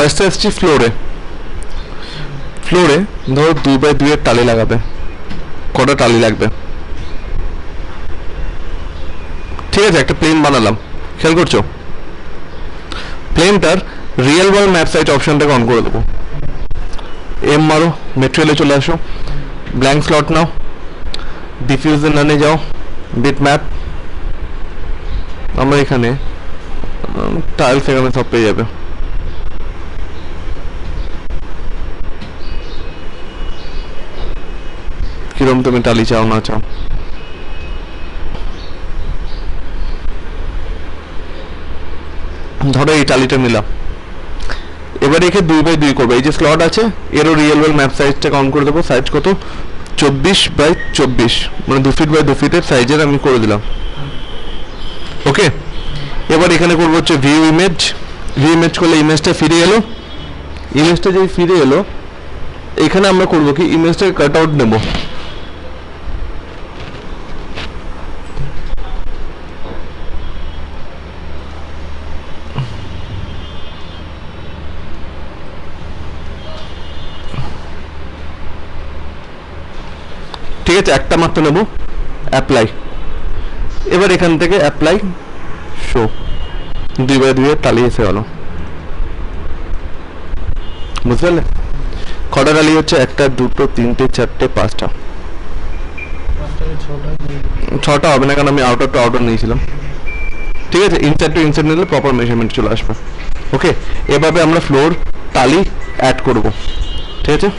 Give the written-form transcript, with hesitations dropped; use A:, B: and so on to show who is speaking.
A: ফার্স্টে আসছি ফ্লোরে। ফ্লোরে ধরো 2x2 এর টালি লাগাবে। কটা টালি লাগবে? ঠিক আছে, একটা প্লেন বানালাম, খেয়াল করছো? প্লেনটার রিয়েল ওয়ার্ল্ড ম্যাপ সাইজ অপশনটাকে অন করে দেবো। এম মারো, মেটেরিয়ালে চলে আসো, ব্ল্যাঙ্ক স্লট নাও, ডিফিউজে নানে যাও, বিট ম্যাপ। আমরা এখানে টাইলস এখানে সব পেয়ে যাবে। কিরম তুমি টালি চাও না চাও। ধরো এই টালিটা নিলাম, এবার একে 2x2 করবো। এই যে স্লট আছে এরও রিয়েল ওয়ার্ল্ড ম্যাপ সাইজটা কাউন্ট করে দেবো। সাইজ কত? 24x24, মানে 2 ফিট বাই 2 ফিটের সাইজের আমি করে দিলাম। ওকে, এবার এখানে করবো হচ্ছে ভিউ ইমেজ। ভিউ ইমেজ করলে ইমেজটা ফিরে এলো। ইমেজটা যদি ফিরে এলো, এখানে আমরা করবো কি, ইমেজটাকে কাট আউট নেবো। ঠিক আছে, একটা মাত্র নেব, অ্যাপ্লাই। এবার এখান থেকে অ্যাপ্লাই শো, 2x2 এর টালি এসে গেল। বুঝতে পারলে? কটা টালি হচ্ছে? 1 2 3 4 5টা। 6টা হবে না, কারণ আমি আউটার টু আউটার নিয়েছিলাম। ঠিক আছে, ইনসাইড টু ইনসাইড নিলে প্রপার মেজারমেন্ট চলে আসবে। ওকে, এভাবে আমরা ফ্লোর টালি অ্যাড করব। ঠিক আছে।